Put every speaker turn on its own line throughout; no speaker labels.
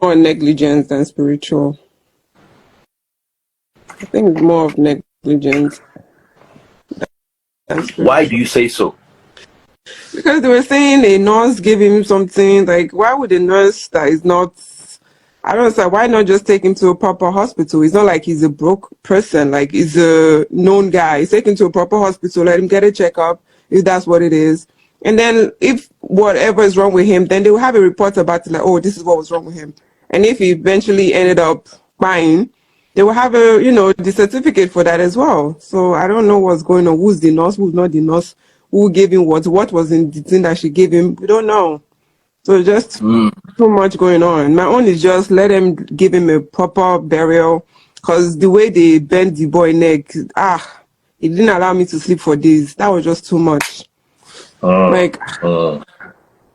more negligence than spiritual. I think it's more of negligence than
Why do
spiritual.
you say so?
Because they were saying a nurse gave him something. Like, why would a nurse that is not, I don't know, why not just take him to a proper hospital? It's not like he's a broke person. Like, he's a known guy. Take him to a proper hospital, let him get a checkup, if that's what it is. And then if whatever is wrong with him, then they will have a report about it, like, oh, this is what was wrong with him. And if he eventually ended up fine, they will have a, the certificate for that as well. So I don't know what's going on. Who's the nurse? Who's not the nurse? Who gave him what? What was in the thing that she gave him? We don't know. So just too much going on. My own is just let them give him a proper burial, because the way they bent the boy neck, it didn't allow me to sleep for days. That was just too much.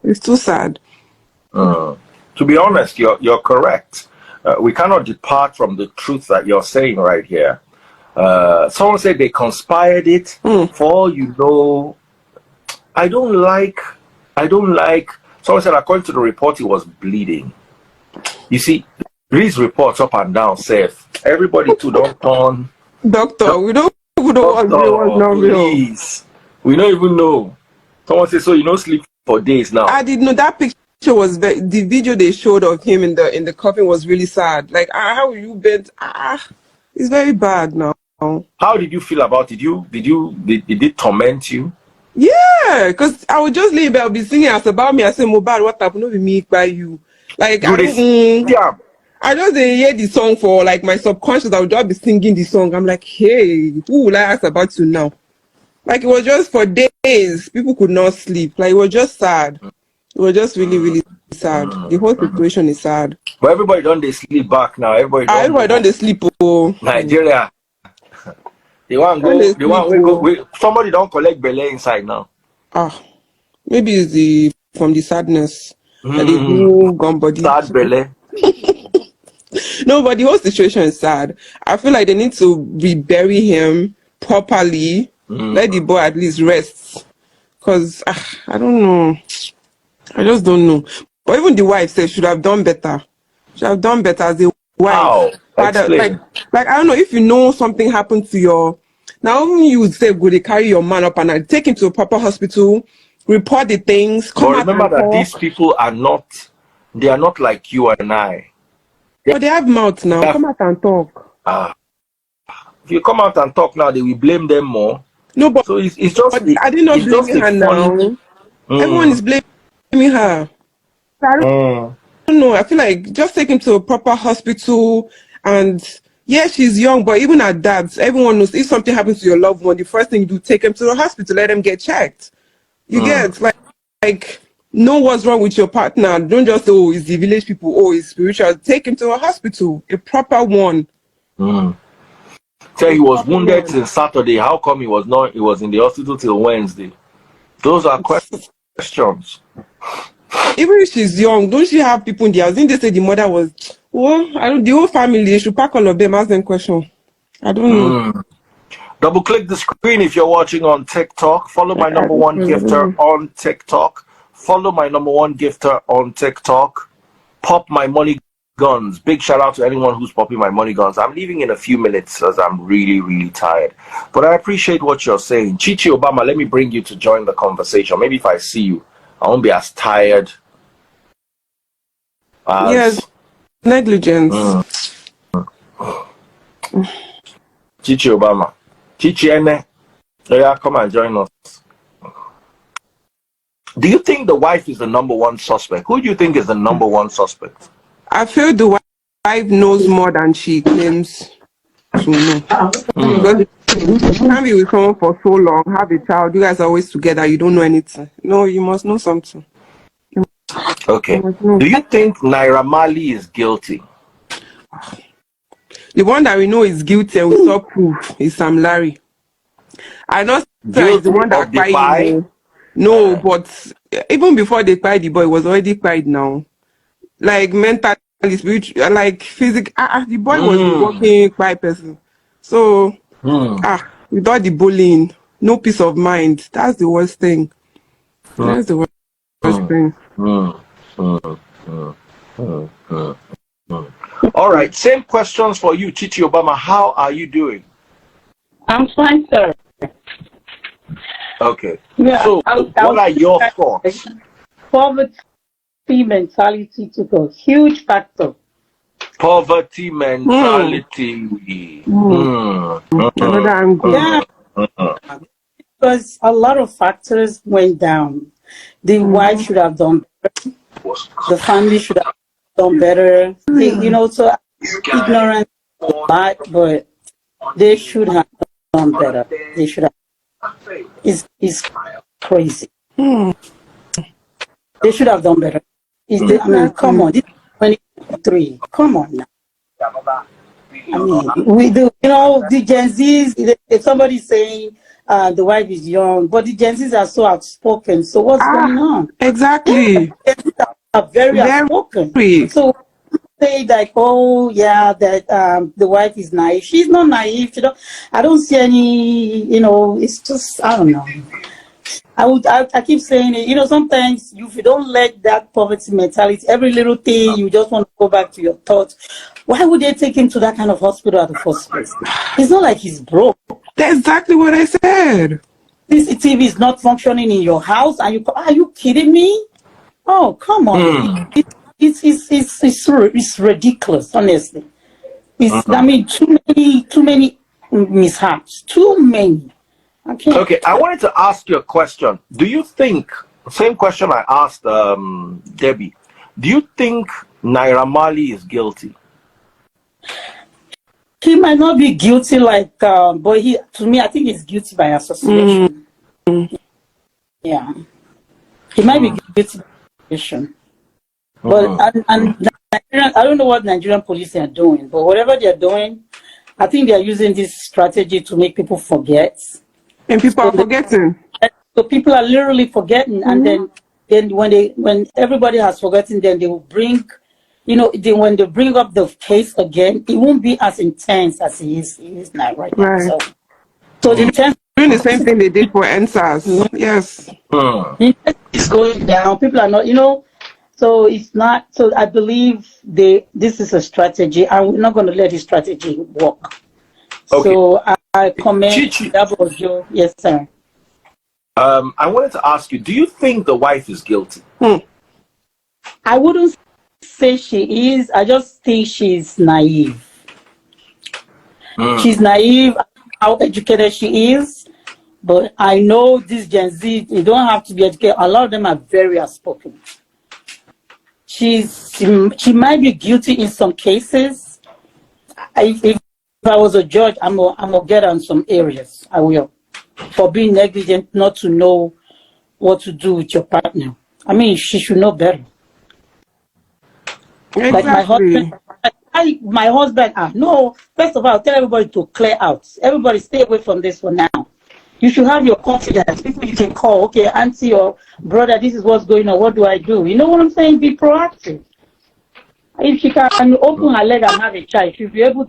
It's too sad.
To be honest, you're correct. We cannot depart from the truth that you're saying right here. Someone said they conspired it. For all you know, I don't like. Someone said according to the report, he was bleeding. You see, these reports up and down safe. Everybody too don't turn.
Doctor, we don't even know what's real, what's not real.
Please. We don't even know. Someone said, so you don't sleep for days now.
I didn't know that picture was the video they showed of him in the coffin was really sad. Like, how you bent? It's very bad now.
How did you feel about it? Did it torment you?
Yeah, because I would just leave. I'll be singing as about me. I say, Mohbad, what happened? Not be me by you. Like, I just hear the song for like my subconscious. I would just be singing the song. I'm like, hey, who will I ask about you now? Like, it was just for days. People could not sleep. Like, it was just sad. It was just really, really sad. The whole situation is sad.
But everybody don't they sleep back now. Everybody
don't they sleep. Oh.
Nigeria. They want go. Somebody don't collect belly inside now.
Maybe it's from the sadness that they do gone body.
Sad belly.
No, but the whole situation is sad. I feel like they need to rebury him properly. Let the boy at least rest. Because I don't know. I just don't know. But even the wife said should have done better. Should have done better as a wife. Father, like I don't know, if you know something happened to your, now you would say, go they carry your man up and take him to a proper hospital, report the things.
But remember that these people are not like you and I.
But they have mouth now. Come out and talk.
If you come out and talk now, they will blame them more.
No, but
so it's just.
But I did not blame her now. Everyone is blaming her. I don't know. I feel like just take him to a proper hospital. And yeah, she's young, but even at that, everyone knows if something happens to your loved one, the first thing you do, take them to the hospital, let them get checked. You get like know what's wrong with your partner. Don't just say, oh, it's the village people, oh, it's spiritual. Take him to a hospital, a proper one.
Say he was wounded since Saturday. How come he was not? He was in the hospital till Wednesday. Those are questions.
Even if she's young, don't she have people in the house? Didn't they say the mother was? Well, the whole family. They should pack all of them. Ask them question. I don't know.
Double click the screen if you're watching on TikTok. Follow my number one gifter on TikTok. Follow my number one gifter on TikTok. Pop my money guns. Big shout out to anyone who's popping my money guns. I'm leaving in a few minutes as I'm really, really tired. But I appreciate what you're saying. Chichi Obama, let me bring you to join the conversation. Maybe if I see you, I won't be as tired.
Yes, negligence.
Chichi Obama. Chichi Ene. Yeah, come and join us. Do you think the wife is the number one suspect? Who do you think is the number one suspect?
I feel the wife knows more than she claims to know. Because you can't be with someone for so long, have a child, you guys are always together, you don't know anything. No, you must know something.
Okay. Do you think Naira Marley is guilty?
The one that we know is guilty and we saw proof is Sam Larry. I know the one that cried. No, but even before they cried, the boy was already cried now. Like mentally, spiritual, like physical. The boy was a walking quiet person. So, without the bullying, no peace of mind. That's the worst thing. That's the worst thing.
Hmm, hmm, hmm. All right, same questions for you, Chichi Obama. How are you doing?
I'm fine, sir.
Okay.
Yeah,
So,
I
what
was
are your thoughts?
poverty mentality to a huge factor.
Poverty
Hmm.
mentality.
Mm.
Hmm.
Another
Hmm.
angle.
Yeah,
Hmm. Hmm.
because a lot of factors went down. The wife
Mm-hmm.
should have done, the family should have done better. So ignorant a lot, but they should have done better. They should have. It's crazy.
Hmm.
They should have done better. I mean, come
Exactly.
on, this is 2023. Come on now. I mean, we do, the Gen Zs, if somebody's saying the wife is young, but the Gen Zs are so outspoken. So what's going
Ah,
on? Yeah,
exactly.
Gen Zs are very outspoken.
Very.
So say like, oh yeah, that the wife is naive. She's not naive. I don't see any, it's just, I don't know. I keep saying it, sometimes if you don't let that poverty mentality, every little thing, you just want to go back to your thoughts. Why would they take him to that kind of hospital at the first place? It's not like he's broke.
That's exactly what I said.
CCTV is not functioning in your house, and are you kidding me? Oh, come on.
Hmm.
It's ridiculous, honestly. I
Hmm.
mean, too many mishaps. Too many. I can't.
Okay, I wanted to ask you a question. Do you think, same question I asked Debbie, do you think Naira Marley is guilty?
He might not be guilty, but to me, I think he's guilty by
Mm.
association. Yeah, he might be
Hmm.
guilty by association. But
Hmm.
and Nigerian, I don't know what Nigerian police are doing, but whatever they're doing, I think they're using this strategy to make people forget.
And people
So,
are forgetting.
so people are literally forgetting, and
Mm-hmm.
then when everybody has forgotten, then they will bring, when they bring up the case again, it won't be as intense as he is now right now.
Right.
So the intense
Doing the same thing they did for NSAS. Yes.
Hmm.
the intensity is going down. People are not, so it's not. So I believe this is a strategy, and we're not going to let this strategy work.
Okay,
So I commend
Chichi,
Joe. Yes, sir.
I wanted to ask you, do you think the wife is guilty?
Hmm.
I wouldn't say she is. I just think she's naive. She's
Hmm.
naive. How educated she is, but I know this Gen Z. You don't have to be educated. A lot of them are very outspoken. She might be guilty in some cases. If I was a judge, I'm gonna get on some areas. I will, for being negligent, not to know what to do with your partner. I mean, she should know better. Like my husband,
Exactly.
my husband. No. First of all, I'll tell everybody to clear out. Everybody, stay away from this for now. You should have your confidence. People you can call. Okay, auntie or brother, this is what's going on. What do I do? You know what I'm saying? Be proactive. If she can open her leg and have a child, she'll be able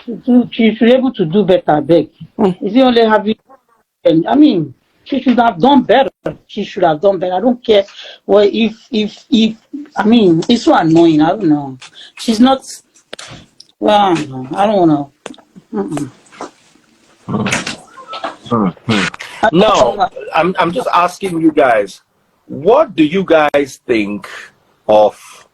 she should be able to do better, beg.
Hmm.
Is it only having, I mean, she should have done better. She should have done better. I don't care. Well, if I mean, it's so annoying. I don't know. She's not. Well, I don't know. I don't
Now,
know.
I'm just asking you guys, what do you guys think of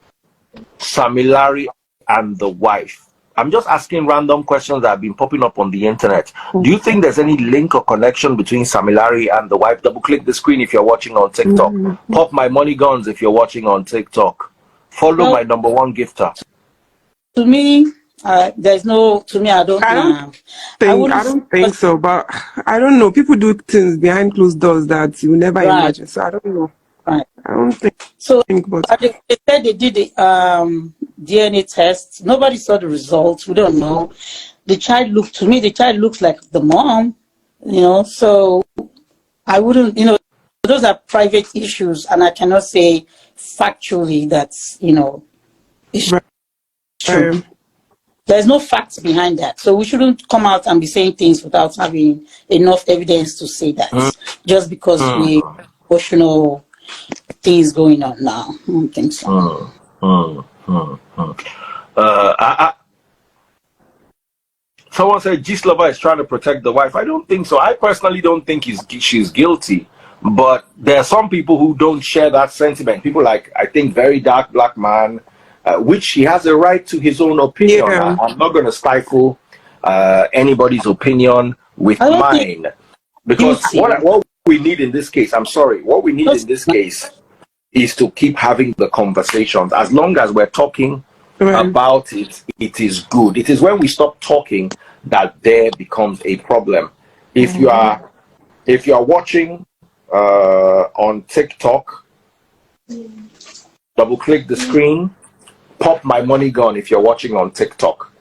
Samilari and the wife? I'm just asking random questions that have been popping up on the internet. Do you think there's any link or connection between Samilari and the wife? Double click the screen if you're watching on TikTok. Pop my money guns if you're watching on TikTok. Follow
Well,
my number one gifter.
to me, there's no. To me, I don't.
I don't
I
think
wouldn't
I
say
don't think so, but I don't know. People do things behind closed doors that you never
right,
imagine. So I don't know.
right.
I don't
So
think, but
they said they did the DNA test. Nobody saw the results. We don't know. The child looks like the mom. So I wouldn't. Those are private issues, and I cannot say factually that it's
right.
true. There's no facts behind that, so we shouldn't come out and be saying things without having enough evidence to say that.
Hmm.
Just because we emotional. things going on now. I don't think so.
Someone said Gislova is trying to protect the wife. I don't think so. I personally don't think she's guilty. But there are some people who don't share that sentiment. People like, I think, Very Dark Black Man, which he has a right to his own opinion.
Yeah.
I'm not going to stifle anybody's opinion with
I don't think
mine. Because
guilty.
what we need in this case, I'm sorry, what we need in this case is to keep having the conversations. As long as we're talking about it, it is good. It is when we stop talking that there becomes a problem. If you are watching on TikTok, double click the screen, pop my money gun if you're watching on TikTok.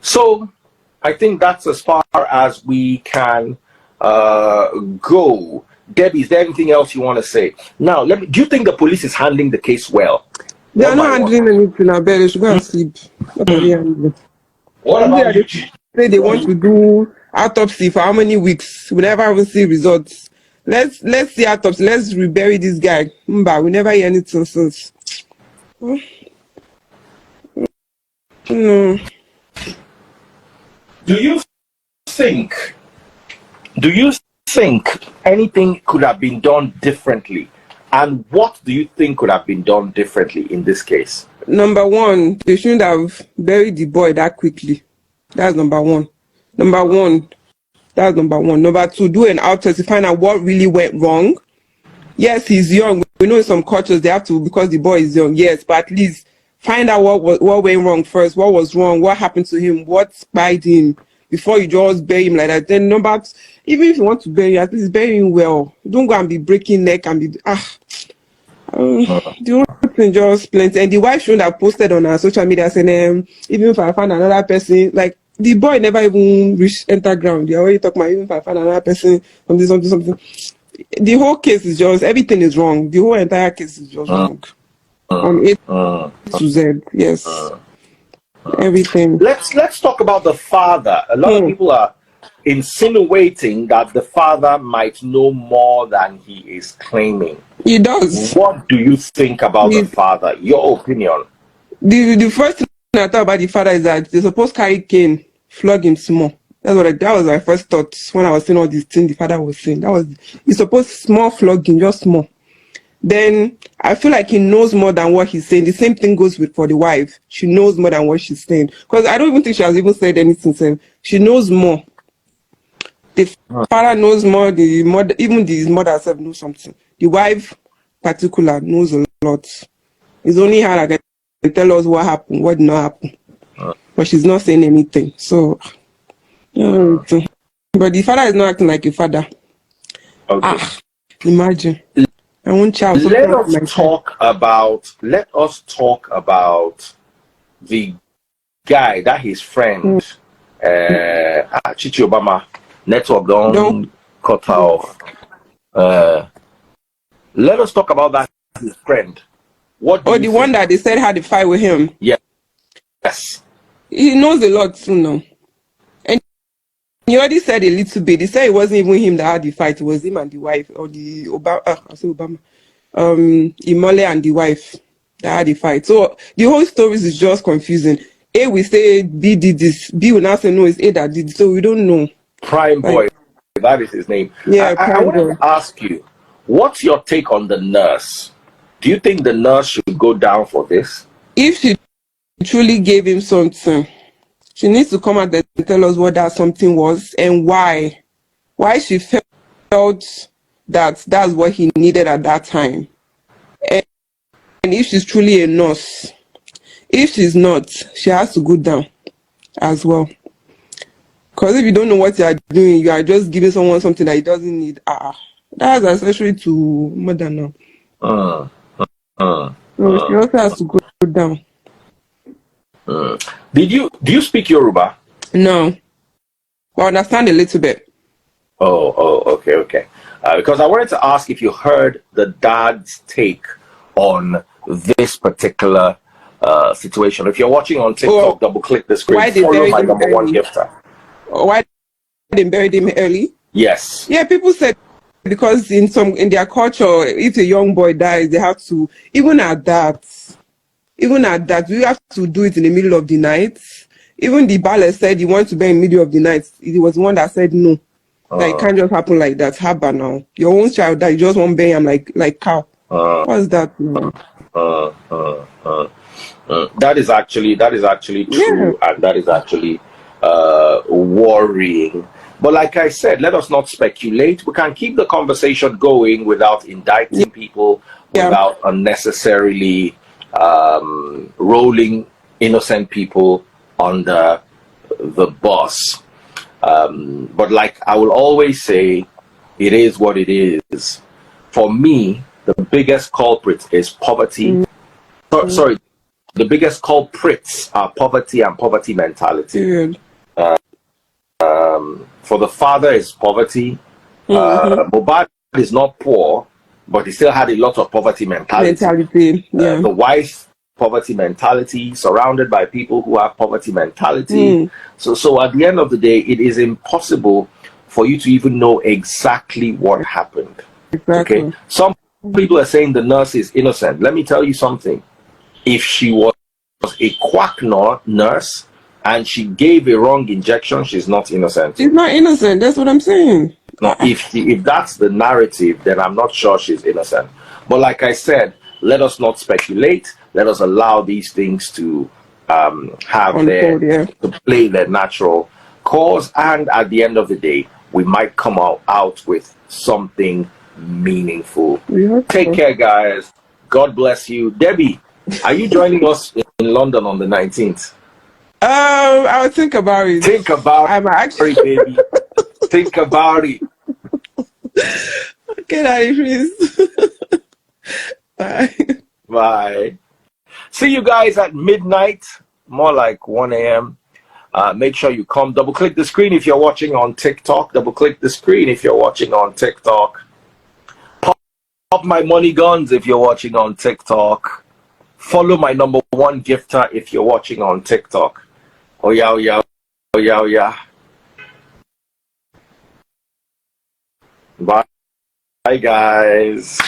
So I think that's as far as we can go. Debbie, is there anything else you want to say? Now, do you think the police is handling the case well?
They are not handling anything. I bet they should go and sleep.
What about you?
Say they want to do autopsy for how many weeks? We never even see results. Let's see autopsy. Let's rebury this guy. We never hear anything since. No.
Do you think anything could have been done differently? And what do you think could have been done differently in this case?
Number one, they shouldn't have buried the boy that quickly. That's number one. That's number one. Number two, do an autopsy to find out what really went wrong. Yes, he's young. We know in some cultures they have to, because the boy is young. Yes, but at least find out what went wrong first. What was wrong? What happened to him? What spied him? Before you just bury him like that. Then even if you want to bury him, at least bury him well. Don't go and be breaking neck and be the whole thing just plenty. And the wife shouldn't have posted on her social media saying, even if I find another person, like the boy never even reached enter ground. They already talk about even if I find another person, something. The whole case is just, everything is wrong. The whole entire case is just wrong. From A to Z, yes. Everything.
Let's talk about the father. A lot of people are insinuating that the father might know more than he is claiming.
He does.
What do you think about the father? Your opinion?
The first thing I thought about the father is that they're supposed to carry cane, flog him small. That was my first thought when I was saying all these things the father was saying. He's supposed small flogging, just small. Then I feel like he knows more than what he's saying. The same thing goes for the wife. She knows more than what she's saying. Because I don't even think she has even said anything. So she knows more. The father knows more. The mother, even his mother herself knows something. The wife, particular, knows a lot. It's only her that can tell us what happened, what did not happen. But she's not saying anything. So, but the father is not acting like a father.
Okay.
Imagine. I won't child.
Let us talk about the guy that his friend Chichi Obama network don't cut off. Let us talk about that his friend. What?
The one that they said had a fight with him.
Yes.
He knows a lot too now. And he already said a little bit. He said it wasn't even him that had the fight. It was him and the wife, or the Obama. Imole and the wife that had the fight. So the whole story is just confusing. A will say B did this. B will now say no, it's A that did it. So we don't know.
Prime Boy, that is his name.
Yeah,
I wanted to ask you, what's your take on the nurse? Do you think the nurse should go down for this? If
she truly gave him something, she needs to come out and tell us what that something was and why. Why she felt that that's what he needed at that time. And if she's truly a nurse, if she's not, she has to go down as well. Because if you don't know what you are doing, you are just giving someone something that he doesn't need. That's accessory to murder now. So she also has to go down.
Do you speak Yoruba?
No. Well, I understand a little bit.
Okay. Because I wanted to ask if you heard the dad's take on this particular situation. If you're watching on TikTok, double click the screen. Follow my number one gifter.
Why they buried him early?
Yes.
Yeah, people said because in their culture, if a young boy dies, they have to even at that, we have to do it in the middle of the night. Even the ballet said he wanted to be in the middle of the night. It was the one that said no. That it can't just happen like that. Haba now. Your own child that you just won't bury him like cow. What's that now?
That is actually
Yeah.
true, and that is actually worrying. But like I said, let us not speculate. We can keep the conversation going without indicting people,
Yeah.
without unnecessarily rolling innocent people under the bus. But like I will always say, it is what it is. For me, the biggest culprit is poverty. Sorry, the biggest culprits are poverty and poverty mentality.
Period.
For the father, is poverty. Mohbad is not poor, but he still had a lot of poverty mentality.
Yeah.
The wife, poverty mentality, surrounded by people who have poverty mentality. So at the end of the day, it is impossible for you to even know exactly what happened.
Exactly.
Okay, some people are saying the nurse is innocent. Let me tell you something. If she was a quack nurse and she gave a wrong injection, she's not innocent.
She's not innocent. That's what I'm saying.
No, if that's the narrative, then I'm not sure she's innocent. But like I said, let us not speculate. Let us allow these things to have to play their natural course, and at the end of the day, we might come out with something meaningful. Take care, guys. God bless you. Debbie, are you joining us in London on the 19th?
I'll think about it.
Think about it, baby. Think about it.
Okay, Daddy, please. Bye.
Bye. See you guys at midnight, more like 1 a.m. Make sure you come. Double click the screen if you're watching on TikTok. Double click the screen if you're watching on TikTok. Pop my money guns if you're watching on TikTok. Follow my number one gifter if you're watching on TikTok. Oh yeah, oh yeah, oh yeah, oh yeah. Bye, guys.